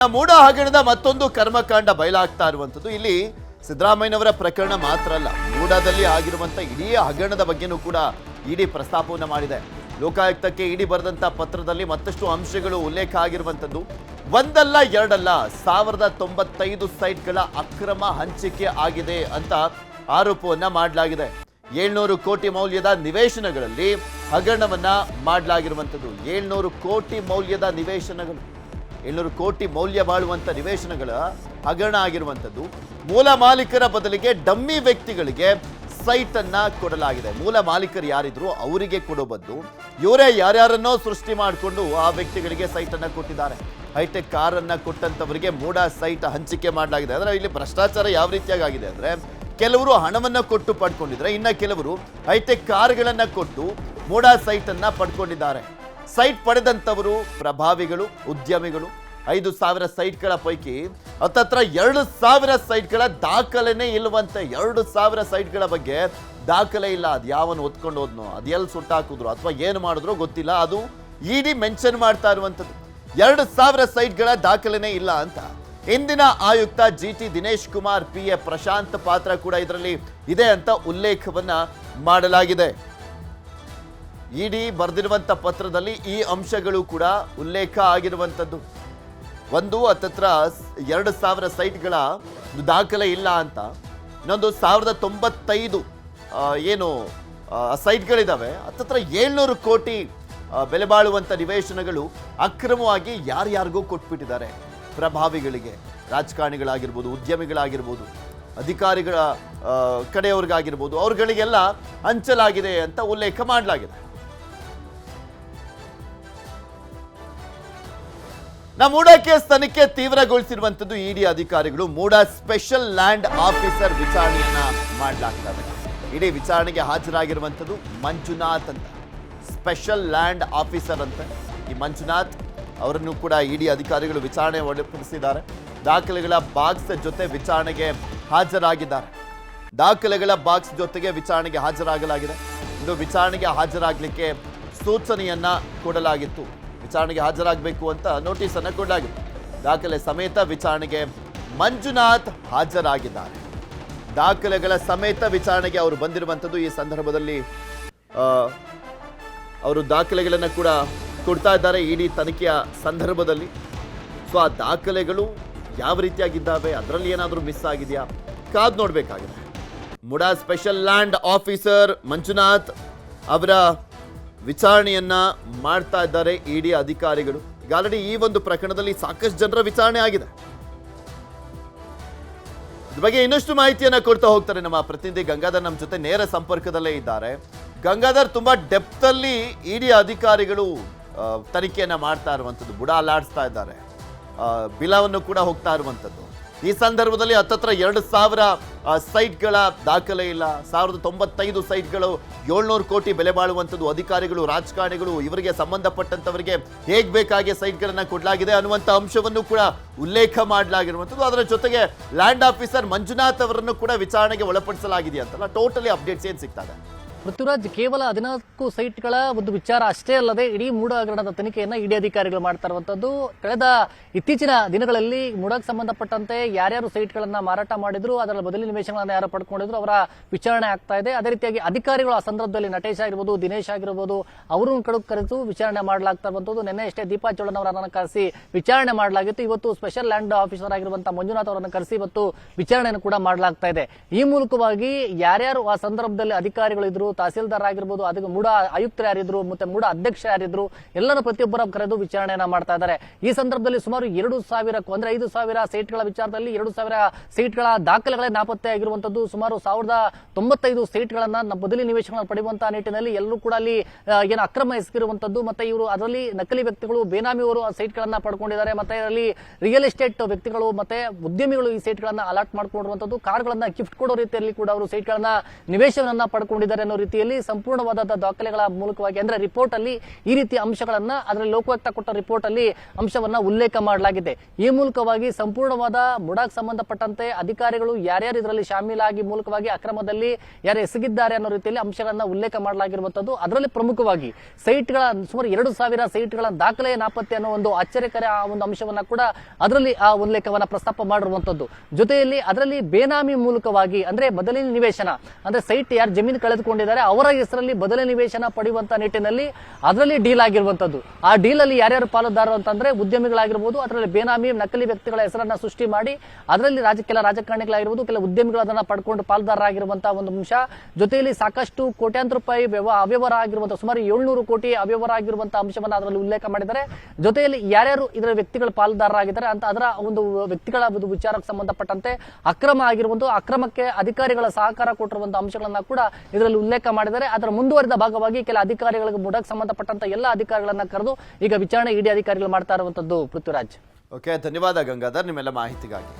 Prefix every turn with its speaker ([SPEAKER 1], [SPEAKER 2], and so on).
[SPEAKER 1] ಮೂಡ ಹಗರಣದ ಮತ್ತೊಂದು ಕರ್ಮಕಾಂಡ ಬಯಲಾಗ್ತಾ ಇರುವಂತದ್ದು ಇಲ್ಲಿ ಸಿದ್ದರಾಮಯ್ಯನವರ ಪ್ರಕರಣ ಮಾತ್ರ ಅಲ್ಲ, ಮೂಡಾದಲ್ಲಿ ಆಗಿರುವಂತ ಇಡೀ ಹಗರಣದ ಬಗ್ಗೆನೂ ಕೂಡ ಇಡಿ ಪ್ರಸ್ತಾಪವನ್ನು ಮಾಡಿದೆ. ಲೋಕಾಯುಕ್ತಕ್ಕೆ ಇಡಿ ಬರೆದಂತ ಪತ್ರದಲ್ಲಿ ಮತ್ತಷ್ಟು ಅಂಶಗಳು ಉಲ್ಲೇಖ ಆಗಿರುವಂತದ್ದು. ಒಂದಲ್ಲ ಎರಡಲ್ಲ 1095 ಸೈಟ್ಗಳ ಅಕ್ರಮ ಹಂಚಿಕೆ ಆಗಿದೆ ಅಂತ ಆರೋಪವನ್ನ ಮಾಡಲಾಗಿದೆ. 700 ಕೋಟಿ ಮೌಲ್ಯದ ನಿವೇಶನಗಳಲ್ಲಿ ಹಗರಣವನ್ನ ಮಾಡಲಾಗಿರುವಂತದ್ದು. 700 ಕೋಟಿ ಮೌಲ್ಯದ ನಿವೇಶನಗಳು, 700 ಕೋಟಿ ಮೌಲ್ಯ ಬಾಳುವಂತ ನಿವೇಶನಗಳ ಹಗರಣ ಆಗಿರುವಂತದ್ದು. ಮೂಲ ಮಾಲೀಕರ ಬದಲಿಗೆ ಡಮ್ಮಿ ವ್ಯಕ್ತಿಗಳಿಗೆ ಸೈಟ್ ಅನ್ನ ಕೊಡಲಾಗಿದೆ. ಮೂಲ ಮಾಲೀಕರು ಯಾರಿದ್ರು ಅವರಿಗೆ ಕೊಡೋ ಬದಲು ಇವರೇ ಯಾರ್ಯಾರನ್ನೋ ಸೃಷ್ಟಿ ಮಾಡಿಕೊಂಡು ಆ ವ್ಯಕ್ತಿಗಳಿಗೆ ಸೈಟ್ ಅನ್ನ ಕೊಟ್ಟಿದ್ದಾರೆ. ಹೈಟೆಕ್ ಕಾರ್ ಅನ್ನ ಕೊಟ್ಟಂತವರಿಗೆ ಮೂಡ ಸೈಟ್ ಹಂಚಿಕೆ ಮಾಡಲಾಗಿದೆ. ಅಂದ್ರೆ ಇಲ್ಲಿ ಭ್ರಷ್ಟಾಚಾರ ಯಾವ ರೀತಿಯಾಗಿ ಆಗಿದೆ ಅಂದ್ರೆ, ಕೆಲವರು ಹಣವನ್ನ ಕೊಟ್ಟು ಪಡ್ಕೊಂಡಿದ್ರೆ, ಇನ್ನ ಕೆಲವರು ಹೈಟೆಕ್ ಕಾರ್ಗಳನ್ನ ಕೊಟ್ಟು ಮೂಡ ಸೈಟ್ ಅನ್ನ ಪಡ್ಕೊಂಡಿದ್ದಾರೆ. ಸೈಟ್ ಪಡೆದಂತವರು ಪ್ರಭಾವಿಗಳು, ಉದ್ಯಮಿಗಳು. 5,000 ಸೈಟ್ಗಳ ಪೈಕಿ ಹತ್ತತ್ರ 2,000 ಸೈಟ್ಗಳ ದಾಖಲೆನೇ ಇಲ್ಲವಂತೆ. 2,000 ಸೈಟ್ಗಳ ಬಗ್ಗೆ ದಾಖಲೆ ಇಲ್ಲ. ಅದು ಯಾವನು ಒತ್ಕೊಂಡು ಹೋದ್ನೋ, ಅದು ಎಲ್ಲಿ ಸುಟ್ಟಾಕಿದ್ರು ಅಥವಾ ಏನು ಮಾಡಿದ್ರು ಗೊತ್ತಿಲ್ಲ. ಅದು ಇಡಿ ಮೆನ್ಷನ್ ಮಾಡ್ತಾ ಇರುವಂಥದ್ದು 2,000 ಸೈಟ್ಗಳ ದಾಖಲೆನೇ ಇಲ್ಲ ಅಂತ. ಇಂದಿನ ಆಯುಕ್ತ GT ದಿನೇಶ್ ಕುಮಾರ್ PA ಪ್ರಶಾಂತ್ ಪಾತ್ರ ಕೂಡ ಇದರಲ್ಲಿ ಇದೆ ಅಂತ ಉಲ್ಲೇಖವನ್ನ ಮಾಡಲಾಗಿದೆ. ಇಡಿ ಬರೆದಿರುವಂತ ಪತ್ರದಲ್ಲಿ ಈ ಅಂಶಗಳು ಕೂಡ ಉಲ್ಲೇಖ ಆಗಿರುವಂಥದ್ದು. ಒಂದು ಹತ್ತತ್ರ 2,000 ಸೈಟ್ಗಳ ದಾಖಲೆ ಇಲ್ಲ ಅಂತ, ಇನ್ನೊಂದು 1095 ಏನು ಸೈಟ್ಗಳಿದಾವೆ. ಹತ್ತತ್ರ 700 ಕೋಟಿ ಬೆಲೆ ಬಾಳುವಂಥ ನಿವೇಶನಗಳು ಅಕ್ರಮವಾಗಿ ಯಾರ್ಯಾರಿಗೂ ಕೊಟ್ಬಿಟ್ಟಿದ್ದಾರೆ. ಪ್ರಭಾವಿಗಳಿಗೆ, ರಾಜಕಾರಣಿಗಳಾಗಿರ್ಬೋದು, ಉದ್ಯಮಿಗಳಾಗಿರ್ಬೋದು, ಅಧಿಕಾರಿಗಳ ಕಡೆಯವ್ರಿಗಾಗಿರ್ಬೋದು, ಅವ್ರುಗಳಿಗೆಲ್ಲ ಹಂಚಲಾಗಿದೆ ಅಂತ ಉಲ್ಲೇಖ ಮಾಡಲಾಗಿದೆ. ಮೂಡ ಕೇಸ್ ತನಿಖೆ ತೀವ್ರಗೊಳಿಸಿರುವಂತದ್ದು ಇಡಿ ಅಧಿಕಾರಿಗಳು. ಮೂಡ ಸ್ಪೆಷಲ್ ಲ್ಯಾಂಡ್ ಆಫೀಸರ್ ವಿಚಾರಣೆಯನ್ನ ಮಾಡಲಾಗ್ತದೆ. ಇಡೀ ವಿಚಾರಣೆಗೆ ಹಾಜರಾಗಿರುವಂತದ್ದು ಮಂಜುನಾಥ್ ಅಂತ, ಸ್ಪೆಷಲ್ ಲ್ಯಾಂಡ್ ಆಫೀಸರ್ ಅಂತ. ಈ ಮಂಜುನಾಥ್ ಅವರನ್ನು ಕೂಡ ಇಡಿ ಅಧಿಕಾರಿಗಳು ವಿಚಾರಣೆ ಒಳಪಡಿಸಿದ್ದಾರೆ. ದಾಖಲೆಗಳ ಬಾಕ್ಸ್ ಜೊತೆ ವಿಚಾರಣೆಗೆ ಹಾಜರಾಗಿದ್ದಾರೆ. ದಾಖಲೆಗಳ ಬಾಕ್ಸ್ ಜೊತೆಗೆ ವಿಚಾರಣೆಗೆ ಹಾಜರಾಗಲಾಗಿದೆ. ಇದು ವಿಚಾರಣೆಗೆ ಹಾಜರಾಗಲಿಕ್ಕೆ ಸೂಚನೆಯನ್ನ ಕೊಡಲಾಗಿತ್ತು. ವಿಚಾರಣೆಗೆ ಹಾಜರಾಗಬೇಕು ಅಂತ ನೋಟಿಸ್ ಅನ್ನು ಕೊಡಲಾಗಿತ್ತು. ದಾಖಲೆ ಸಮೇತ ವಿಚಾರಣೆಗೆ ಮಂಜುನಾಥ್ ಹಾಜರಾಗಿದ್ದಾರೆ. ದಾಖಲೆಗಳ ಸಮೇತ ವಿಚಾರಣೆಗೆ ಅವರು ಬಂದಿರುವಂಥದ್ದು. ಈ ಸಂದರ್ಭದಲ್ಲಿ ಅವರು ದಾಖಲೆಗಳನ್ನು ಕೂಡ ಕೊಡ್ತಾ ಇದ್ದಾರೆ ಇಡಿ ತನಿಖೆಯ ಸಂದರ್ಭದಲ್ಲಿ. ಸೊ ಆ ದಾಖಲೆಗಳು ಯಾವ ರೀತಿಯಾಗಿದ್ದಾವೆ, ಅದರಲ್ಲಿ ಏನಾದರೂ ಮಿಸ್ ಆಗಿದೆಯಾ, ಕಾದು ನೋಡಬೇಕಾಗಿದೆ. ಮೂಡ ಸ್ಪೆಷಲ್ ಲ್ಯಾಂಡ್ ಆಫೀಸರ್ ಮಂಜುನಾಥ್ ಅವರ ವಿಚಾರಣೆಯನ್ನ ಮಾಡ್ತಾ ಇದ್ದಾರೆ ಇಡಿ ಅಧಿಕಾರಿಗಳು. ಈಗ ಆಲ್ರೆಡಿ ಈ ಒಂದು ಪ್ರಕರಣದಲ್ಲಿ ಸಾಕಷ್ಟು ಜನರ ವಿಚಾರಣೆ ಆಗಿದೆ. ಇದ್ರ ಬಗ್ಗೆ ಇನ್ನಷ್ಟು ಮಾಹಿತಿಯನ್ನ ಕೊಡ್ತಾ ಹೋಗ್ತಾರೆ ನಮ್ಮ ಪ್ರತಿನಿಧಿ ಗಂಗಾಧರ್. ನಮ್ಮ ಜೊತೆ ನೇರ ಸಂಪರ್ಕದಲ್ಲೇ ಇದ್ದಾರೆ. ಗಂಗಾಧರ್, ತುಂಬಾ ಡೆಪ್ತ್ ಅಲ್ಲಿ ಇಡಿ ಅಧಿಕಾರಿಗಳು ತನಿಖೆಯನ್ನ ಮಾಡ್ತಾ ಇರುವಂತದ್ದು, ಬುಡ ಅಲ್ಲಾಡಿಸ್ತಾ ಇದ್ದಾರೆ, ಬಿಲವನ್ನು ಕೂಡ ಹೋಗ್ತಾ ಇರುವಂತದ್ದು. ಈ ಸಂದರ್ಭದಲ್ಲಿ ಹತ್ತತ್ರ 2,000 ಸೈಟ್ಗಳ ದಾಖಲೆ ಇಲ್ಲ. 1095 ಸೈಟ್ಗಳು, 700 ಕೋಟಿ ಬೆಲೆ ಬಾಳುವಂಥದ್ದು. ಅಧಿಕಾರಿಗಳು, ರಾಜಕಾರಣಿಗಳು, ಇವರಿಗೆ ಸಂಬಂಧಪಟ್ಟಂತವರಿಗೆ ಹೇಗ್ ಬೇಕಾಗಿ ಸೈಟ್ಗಳನ್ನ ಕೊಡಲಾಗಿದೆ ಅನ್ನುವಂಥ ಅಂಶವನ್ನು ಕೂಡ ಉಲ್ಲೇಖ ಮಾಡಲಾಗಿರುವಂಥದ್ದು. ಅದರ ಜೊತೆಗೆ ಲ್ಯಾಂಡ್ ಆಫೀಸರ್ ಮಂಜುನಾಥ್ ಅವರನ್ನು ಕೂಡ ವಿಚಾರಣೆಗೆ ಒಳಪಡಿಸಲಾಗಿದೆಯಂತಲ್ಲ. ಟೋಟಲಿ ಅಪ್ಡೇಟ್ಸ್ ಏನ್ ಸಿಗ್ತದೆ?
[SPEAKER 2] ಪೃಥ್ವಿರಾಜ್, ಕೇವಲ 14 ಸೈಟ್ಗಳ ಒಂದು ವಿಚಾರ ಅಷ್ಟೇ ಅಲ್ಲದೆ ಇಡೀ ಮೂಡ ಹಗರಣದ ತನಿಖೆಯನ್ನ ಇಡಿ ಅಧಿಕಾರಿಗಳು ಮಾಡ್ತಾ ಇರುವಂತದ್ದು. ಇತ್ತೀಚಿನ ದಿನಗಳಲ್ಲಿ ಮೂಡಕ್ಕೆ ಸಂಬಂಧಪಟ್ಟಂತೆ ಯಾರ್ಯಾರು ಸೈಟ್ಗಳನ್ನ ಮಾರಾಟ ಮಾಡಿದ್ರು, ಅದರ ಬದಲಿ ನಿವೇಶನಗಳನ್ನ ಯಾರು ಪಡ್ಕೊಂಡಿದ್ರು, ಅವರ ವಿಚಾರಣೆ ಆಗ್ತಾ ಇದೆ. ಅದೇ ರೀತಿಯಾಗಿ ಅಧಿಕಾರಿಗಳು ಆ ಸಂದರ್ಭದಲ್ಲಿ ನಟೇಶ್ ಆಗಿರ್ಬೋದು, ದಿನೇಶ್ ಆಗಿರ್ಬೋದು, ಅವರನ್ನು ಕರೆದು ವಿಚಾರಣೆ ಮಾಡಲಾಗ್ತಾ ಇರುವಂತದ್ದು. ನಿನ್ನೆ ಅಷ್ಟೇ ದೀಪಾ ಚೋಳನ್ ಅವರನ್ನು ಕರೆಸಿ ವಿಚಾರಣೆ ಮಾಡಲಾಗಿತ್ತು. ಇವತ್ತು ಸ್ಪೆಷಲ್ ಲ್ಯಾಂಡ್ ಆಫೀಸರ್ ಆಗಿರುವಂತಹ ಮಂಜುನಾಥ್ ಅವರನ್ನು ಕರೆಸಿ ಇವತ್ತು ವಿಚಾರಣೆಯನ್ನು ಕೂಡ ಮಾಡಲಾಗ್ತಾ ಇದೆ. ಈ ಮೂಲಕವಾಗಿ ಯಾರ್ಯಾರು ಆ ಸಂದರ್ಭದಲ್ಲಿ ಅಧಿಕಾರಿಗಳು ಇದ್ರು, ತಹಸೀಲ್ದಾರ್ ಆಗಿರ್ಬೋದು, ಅದಕ್ಕೆ ಮೂಡ ಆಯುಕ್ತರು ಯಾರಿದ್ರು, ಮತ್ತೆ ಮೂಡ ಅಧ್ಯಕ್ಷ ಯಾರಿದ್ರು, ಎಲ್ಲರೂ ಪ್ರತಿಯೊಬ್ಬರ ಕರೆದು ವಿಚಾರಣೆಯನ್ನ ಮಾಡ್ತಾ ಇದ್ದಾರೆ. ಈ ಸಂದರ್ಭದಲ್ಲಿ ಸುಮಾರು 2,000 ಅಂದ್ರೆ 5,000 ಸೈಟ್ಗಳ ವಿಚಾರದಲ್ಲಿ 2,000 ಸೈಟ್ಗಳ ದಾಖಲೆಗಳೇ ನಾಪತ್ತೆ ಆಗಿರುವಂತದ್ದು. ಸುಮಾರು 1,095 ಸೈಟ್ಗಳನ್ನ ಬದಲಿ ನಿವೇಶನ ಪಡೆಯುವಂತಹ ನಿಟ್ಟಿನಲ್ಲಿ ಎಲ್ಲರೂ ಕೂಡ ಅಲ್ಲಿ ಏನು ಅಕ್ರಮ ಎಸಗಿರುವಂತದ್ದು. ಮತ್ತೆ ಇವರು ಅದರಲ್ಲಿ ನಕಲಿ ವ್ಯಕ್ತಿಗಳು, ಬೇನಾಮಿಯವರು ಆ ಸೈಟ್ಗಳನ್ನ ಪಡ್ಕೊಂಡಿದ್ದಾರೆ. ಮತ್ತೆ ಇದರಲ್ಲಿ ರಿಯಲ್ ಎಸ್ಟೇಟ್ ವ್ಯಕ್ತಿಗಳು ಮತ್ತೆ ಉದ್ಯಮಿಗಳು ಈ ಸೈಟ್ಗಳನ್ನ ಅಲಾಟ್ ಮಾಡ್ಕೊಂಡಿರುವಂತದ್ದು. ಕಾರ್ಗಳನ್ನ ಗಿಫ್ಟ್ ಕೊಡೋ ರೀತಿಯಲ್ಲಿ ಕೂಡ ಅವರು ಸೈಟ್ಗಳನ್ನ ನಿವೇಶನವನ್ನ ಪಡ್ಕೊಂಡಿದ್ದಾರೆ ಅನ್ನೋ ರೀತಿಯಲ್ಲಿ ಸಂಪೂರ್ಣವಾದ ದಾಖಲೆಗಳ ಮೂಲಕವಾಗಿ ಅಂದ್ರೆ ರಿಪೋರ್ಟ್ ಅಲ್ಲಿ ಈ ರೀತಿಯ ಅಂಶಗಳನ್ನ ಅದರಲ್ಲಿ ಲೋಕಾಯುಕ್ತ ಕೊಟ್ಟ ರಿಪೋರ್ಟ್ ಅಲ್ಲಿ ಅಂಶವನ್ನ ಉಲ್ಲೇಖ ಮಾಡಲಾಗಿದೆ. ಈ ಮೂಲಕವಾಗಿ ಸಂಪೂರ್ಣವಾದ ಮುಡಾಕ್ ಸಂಬಂಧಪಟ್ಟಂತೆ ಅಧಿಕಾರಿಗಳು ಯಾರ್ಯಾರು ಇದರಲ್ಲಿ ಶಾಮೀಲಾಗಿ ಮೂಲಕವಾಗಿ ಅಕ್ರಮದಲ್ಲಿ ಯಾರು ಎಸಗಿದ್ದಾರೆ ಅನ್ನೋ ರೀತಿಯಲ್ಲಿ ಅಂಶಗಳನ್ನ ಉಲ್ಲೇಖ ಮಾಡಲಾಗಿರುವಂತದ್ದು. ಅದರಲ್ಲಿ ಪ್ರಮುಖವಾಗಿ ಸೈಟ್ಗಳ ಸುಮಾರು 2,000 ಸೈಟ್ಗಳ ದಾಖಲೆಯ ನಾಪತ್ತೆ ಅನ್ನೋ ಒಂದು ಆಶ್ಚರ್ಯಕರ ಒಂದು ಅಂಶವನ್ನ ಕೂಡ ಅದರಲ್ಲಿ ಆ ಉಲ್ಲೇಖವನ್ನ ಪ್ರಸ್ತಾಪ ಮಾಡಿರುವಂತದ್ದು. ಜೊತೆಯಲ್ಲಿ ಅದರಲ್ಲಿ ಬೇನಾಮಿ ಮೂಲಕವಾಗಿ ಅಂದ್ರೆ ಬದಲಿ ನಿವೇಶನ ಅಂದ್ರೆ ಸೈಟ್ ಯಾರು ಜಮೀನು ಕಳೆದುಕೊಂಡಿದ್ದಾರೆ ಅವರ ಹೆಸರಲ್ಲಿ ಬದಲಿ ನಿವೇಶನ ಪಡೆಯುವಂತ ನಿಟ್ಟಿನಲ್ಲಿ ಅದರಲ್ಲಿ ಡೀಲ್ ಆಗಿರುವಂತದ್ದು. ಆ ಡೀಲ್ ಅಲ್ಲಿ ಯಾರ್ಯಾರು ಪಾಲುದಾರರು ಅಂತಂದ್ರೆ ಉದ್ಯಮಿಗಳಾಗಿರ್ಬೋದು, ಅದರಲ್ಲಿ ಬೇನಾಮಿ ನಕಲಿ ವ್ಯಕ್ತಿಗಳ ಹೆಸರನ್ನ ಸೃಷ್ಟಿ ಮಾಡಿ ಅದರಲ್ಲಿ ಕೆಲ ರಾಜಕಾರಣಿಗಳಾಗಿರ್ಬೋದು, ಕೆಲ ಉದ್ಯಮಿಗಳು ಅದನ್ನ ಪಡ್ಕೊಂಡು ಪಾಲುದಾರರಾಗಿರುವಂತಹ ಒಂದು ಅಂಶ. ಜೊತೆಯಲ್ಲಿ ಸಾಕಷ್ಟು ಕೋಟ್ಯಾಂತರ ರೂಪಾಯಿ ಅವ್ಯವಹಾರ ಆಗಿರುವಂತಹ ಸುಮಾರು 700 ಕೋಟಿ ಅವ್ಯವಹಾರ ಆಗಿರುವಂತಹ ಅಂಶವನ್ನ ಅದರಲ್ಲಿ ಉಲ್ಲೇಖ ಮಾಡಿದ್ದಾರೆ. ಜೊತೆಯಲ್ಲಿ ಯಾರ್ಯಾರು ಇದರ ವ್ಯಕ್ತಿಗಳ ಪಾಲುದಾರರಾಗಿದ್ದಾರೆ ಅಂತ ಅದರ ಒಂದು ವ್ಯಕ್ತಿಗಳ ವಿಚಾರಕ್ಕೆ ಸಂಬಂಧಪಟ್ಟಂತೆ ಅಕ್ರಮ ಆಗಿರುವಂತಹ ಅಕ್ರಮಕ್ಕೆ ಅಧಿಕಾರಿಗಳ ಸಹಕಾರ ಕೊಟ್ಟಿರುವಂತಹ ಅಂಶಗಳನ್ನ ಕೂಡ ಇದರಲ್ಲಿ ಉಲ್ಲೇಖ ಮಾಡಿದ್ದಾರೆ. ಅದರ ಮುಂದುವರಿದ ಭಾಗವಾಗಿ ಕೆಲ ಅಧಿಕಾರಿಗಳಿಗೆ ಮುಡಕ್ ಸಂಬಂಧಪಟ್ಟಂತ ಎಲ್ಲ ಅಧಿಕಾರಿಗಳನ್ನ ಕರೆದು ಈಗ ವಿಚಾರಣೆ ಇಡಿ ಅಧಿಕಾರಿಗಳು ಮಾಡ್ತಾ ಇರುವಂತದ್ದು. ಪೃಥ್ವಿರಾಜ್.
[SPEAKER 1] ಓಕೆ, ಧನ್ಯವಾದ ಗಂಗಾಧರ್ ನಿಮ್ಮೆಲ್ಲ ಮಾಹಿತಿಗಾಗಿ.